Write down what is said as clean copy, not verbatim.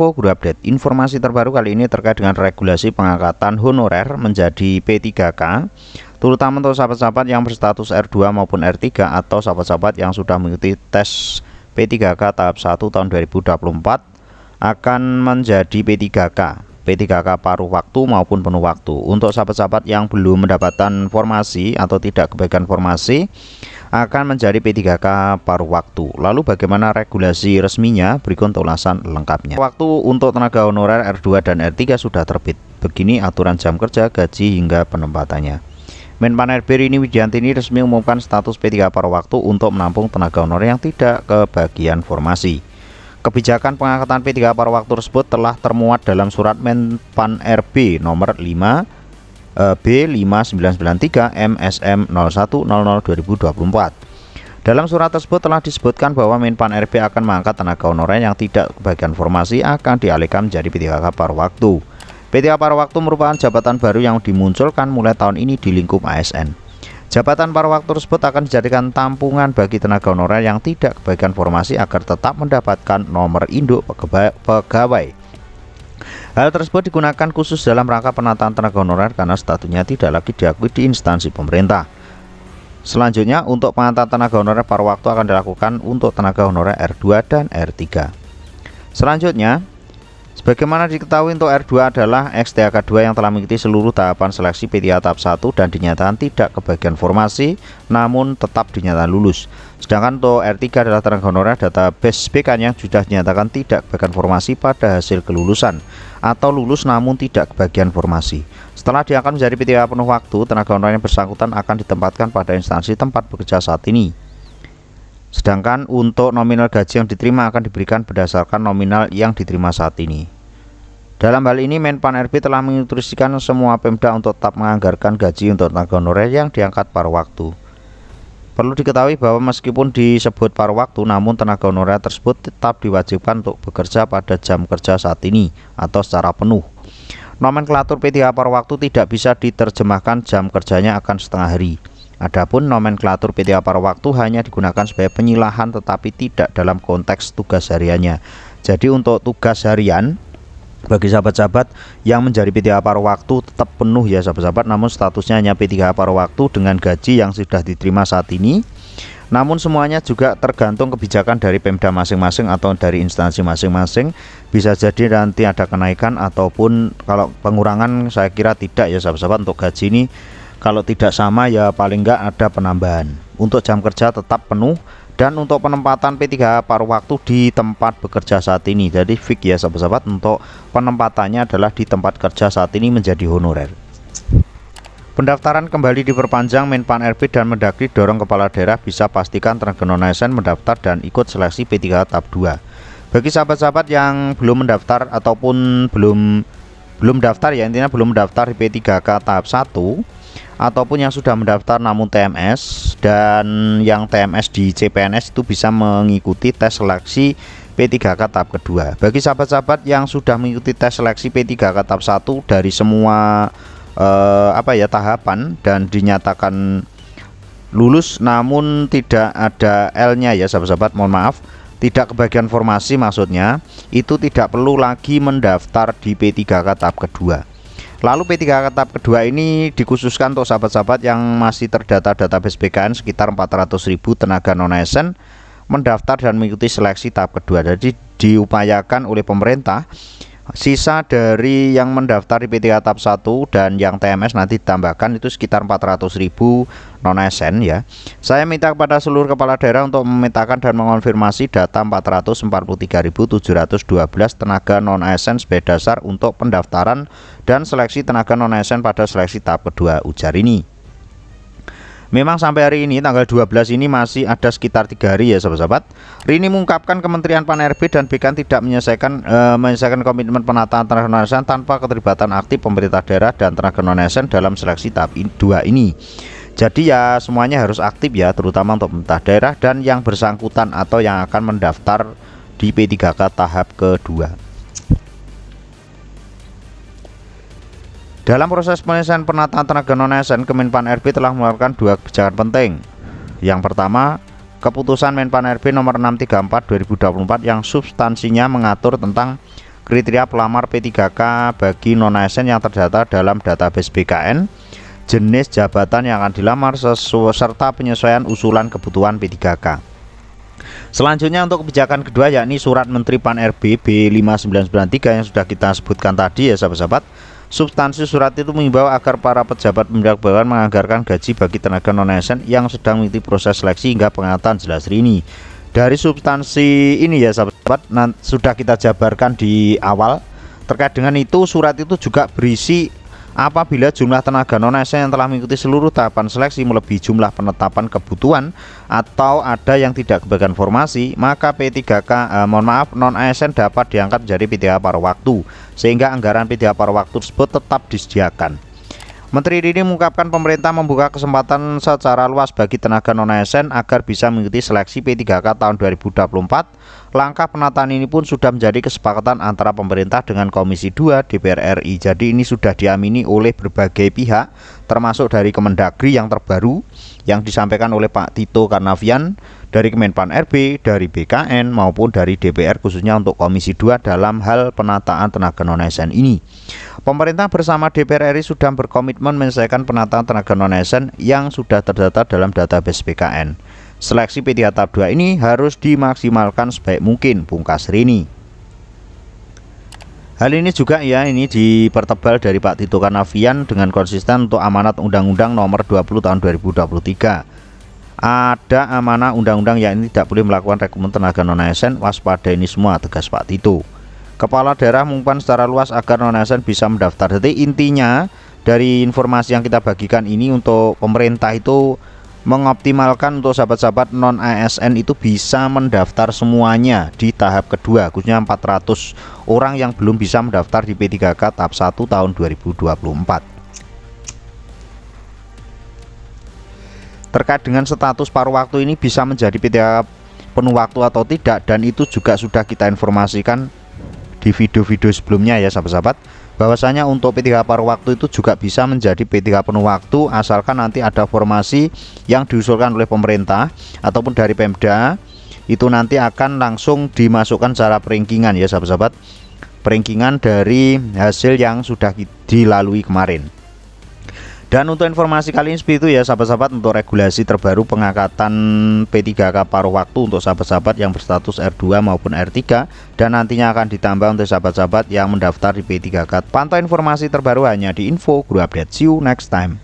Info Guru Update. Informasi terbaru kali ini terkait dengan regulasi pengangkatan honorer menjadi P3K, terutama untuk sahabat-sahabat yang berstatus R2 maupun R3 atau sahabat-sahabat yang sudah mengikuti tes P3K tahap 1 tahun 2024 akan menjadi P3K paruh waktu maupun penuh waktu. Untuk sahabat-sahabat yang belum mendapatkan formasi atau tidak kebagian formasi akan menjadi P3K paruh waktu. Lalu bagaimana regulasi resminya? Berikut ulasan lengkapnya. Waktu untuk tenaga honorer R2 dan R3 sudah terbit. Begini aturan jam kerja, gaji hingga penempatannya. Menpan RB Rini Widiantini resmi umumkan status P3 paruh waktu untuk menampung tenaga honorer yang tidak kebagian formasi. Kebijakan pengangkatan P3 paruh waktu tersebut telah termuat dalam surat Menpan RB nomor 5 B5993 MSM 0100/2024. Dalam surat tersebut telah disebutkan bahwa Menpan RB akan mengangkat tenaga honorer yang tidak kebagian formasi akan dialihkan menjadi P3K paruh waktu. P3K paruh waktu merupakan jabatan baru yang dimunculkan mulai tahun ini di lingkup ASN. Jabatan paruh waktu tersebut akan dijadikan tampungan bagi tenaga honorer yang tidak kebagian formasi agar tetap mendapatkan nomor induk pegawai. Hal tersebut digunakan khusus dalam rangka penataan tenaga honorer karena statusnya tidak lagi diakui di instansi pemerintah. Selanjutnya, untuk pengangkatan tenaga honorer paruh waktu akan dilakukan untuk tenaga honorer R2 dan R3. Selanjutnya, sebagaimana diketahui untuk R2 adalah XTHK2 yang telah mengikuti seluruh tahapan seleksi P3K tahap 1 dan dinyatakan tidak kebagian formasi namun tetap dinyatakan lulus. Sedangkan untuk R3 adalah tenaga honorer database BK yang sudah dinyatakan tidak kebagian formasi pada hasil kelulusan atau lulus namun tidak kebagian formasi. Setelah diangkat menjadi P3K penuh waktu, tenaga honorer yang bersangkutan akan ditempatkan pada instansi tempat bekerja saat ini. Sedangkan untuk nominal gaji yang diterima akan diberikan berdasarkan nominal yang diterima saat ini. Dalam hal ini, Menpan RB telah menginstruksikan semua Pemda untuk tetap menganggarkan gaji untuk tenaga honorer yang diangkat paruh waktu. Perlu diketahui bahwa meskipun disebut paruh waktu, namun tenaga honorer tersebut tetap diwajibkan untuk bekerja pada jam kerja saat ini atau secara penuh. Nomenklatur P3K paruh waktu tidak bisa diterjemahkan jam kerjanya akan setengah hari. Adapun nomenklatur P3K paruh waktu hanya digunakan sebagai penyilahan tetapi tidak dalam konteks tugas hariannya. Jadi untuk tugas harian bagi sahabat-sahabat yang menjadi P3K paruh waktu tetap penuh ya sahabat-sahabat, namun statusnya hanya P3K paruh waktu dengan gaji yang sudah diterima saat ini. Namun semuanya juga tergantung kebijakan dari Pemda masing-masing atau dari instansi masing-masing. Bisa jadi nanti ada kenaikan ataupun kalau pengurangan saya kira tidak ya sahabat-sahabat. Untuk gaji ini kalau tidak sama ya paling enggak ada penambahan. Untuk jam kerja tetap penuh. Dan untuk penempatan P3K paruh waktu di tempat bekerja saat ini, jadi fix ya sahabat-sahabat, untuk penempatannya adalah di tempat kerja saat ini menjadi honorer. Pendaftaran kembali diperpanjang. Menpan RB dan Mendagri dorong kepala daerah bisa pastikan tenaga non-ASN mendaftar dan ikut seleksi P3K tahap 2. Bagi sahabat-sahabat yang belum mendaftar ataupun belum daftar ya, intinya belum mendaftar di P3K tahap 1 ataupun yang sudah mendaftar namun TMS dan yang TMS di CPNS itu bisa mengikuti tes seleksi P3K tahap kedua. Bagi sahabat-sahabat yang sudah mengikuti tes seleksi P3K tahap 1 dari semua tahapan dan dinyatakan lulus namun tidak ada L-nya ya sahabat-sahabat, mohon maaf, tidak kebagian formasi maksudnya, itu tidak perlu lagi mendaftar di P3K tahap kedua. Lalu P3K tahap kedua ini dikhususkan untuk sahabat-sahabat yang masih terdata database BKN sekitar 400.000 tenaga non-ASN mendaftar dan mengikuti seleksi tahap kedua. Jadi diupayakan oleh pemerintah sisa dari yang mendaftar di P3K tahap 1 dan yang TMS nanti ditambahkan itu sekitar 400.000 non-ASN ya. Saya minta kepada seluruh kepala daerah untuk memetakan dan mengonfirmasi data 443.712 tenaga non-ASN sebagai dasar untuk pendaftaran dan seleksi tenaga non-ASN pada seleksi tahap kedua, ujar ini. Memang sampai hari ini tanggal 12 ini masih ada sekitar 3 hari ya sahabat-sahabat. Rini mengungkapkan Kementerian Pan RB dan BKN tidak menyelesaikan komitmen penataan tenaga non-ASN tanpa keterlibatan aktif pemerintah daerah dan tenaga non-ASN dalam seleksi tahap 2 ini. Jadi ya semuanya harus aktif ya, terutama untuk pemerintah daerah dan yang bersangkutan atau yang akan mendaftar di P3K tahap kedua. Dalam proses penyelesaian penataan tenaga non-ASN, Kemenpan RB telah mengeluarkan 2 kebijakan penting. Yang pertama, keputusan Menpan RB nomor 634/2024 yang substansinya mengatur tentang kriteria pelamar P3K bagi non-ASN yang terdata dalam database BKN, jenis jabatan yang akan dilamar serta penyesuaian usulan kebutuhan P3K. Selanjutnya untuk kebijakan kedua yakni Surat Menteri Pan-RB B5993 yang sudah kita sebutkan tadi ya sahabat-sahabat. Substansi surat itu mengimbau agar para pejabat pembina kepegawaian menganggarkan gaji bagi tenaga non-ASN yang sedang mengikuti proses seleksi hingga pengangkatan jelas rini. Dari substansi ini ya sahabat-sahabat sudah kita jabarkan di awal. Terkait dengan itu, surat itu juga berisi apabila jumlah tenaga non-ASN yang telah mengikuti seluruh tahapan seleksi melebihi jumlah penetapan kebutuhan atau ada yang tidak kebagian formasi, maka P3K non-ASN dapat diangkat menjadi P3K paruh waktu sehingga anggaran P3K paruh waktu tersebut tetap disediakan. Menteri Rini mengungkapkan pemerintah membuka kesempatan secara luas bagi tenaga non-ASN agar bisa mengikuti seleksi P3K tahun 2024. Langkah penataan ini pun sudah menjadi kesepakatan antara pemerintah dengan Komisi 2 DPR RI. Jadi ini sudah diamini oleh berbagai pihak, termasuk dari Kemendagri yang terbaru yang disampaikan oleh Pak Tito Karnavian, dari Kemenpan RB, dari BKN maupun dari DPR khususnya untuk Komisi 2 dalam hal penataan tenaga non-ASN ini. Pemerintah bersama DPR RI sudah berkomitmen menyelesaikan penataan tenaga non-ASN yang sudah terdata dalam database BKN. Seleksi P3K tahap 2 ini harus dimaksimalkan sebaik mungkin, pungkas Rini. Hal ini juga ya ini dipertebal dari Pak Tito Karnavian dengan konsisten untuk amanat Undang-Undang Nomor 20 Tahun 2023. Ada amanah undang-undang yang tidak boleh melakukan rekrutmen tenaga non-ASN, waspada ini semua, tegas Pak Tito. Kepala daerah mengumumkan secara luas agar non-ASN bisa mendaftar. Jadi intinya dari informasi yang kita bagikan ini untuk pemerintah itu mengoptimalkan untuk sahabat-sahabat non-ASN itu bisa mendaftar semuanya di tahap kedua, khususnya 400 orang yang belum bisa mendaftar di P3K tahap 1 tahun 2024. Terkait dengan status paruh waktu ini bisa menjadi P3K penuh waktu atau tidak, dan itu juga sudah kita informasikan di video-video sebelumnya ya sahabat-sahabat, bahwasanya untuk P3K paruh waktu itu juga bisa menjadi P3K penuh waktu asalkan nanti ada formasi yang diusulkan oleh pemerintah ataupun dari Pemda, itu nanti akan langsung dimasukkan secara perankingan ya sahabat-sahabat, perankingan dari hasil yang sudah dilalui kemarin. Dan untuk informasi kali ini seperti itu ya sahabat-sahabat, untuk regulasi terbaru pengangkatan P3K paruh waktu untuk sahabat-sahabat yang berstatus R2 maupun R3, dan nantinya akan ditambah untuk sahabat-sahabat yang mendaftar di P3K. Pantau informasi terbaru hanya di Info Guru Update. See you next time.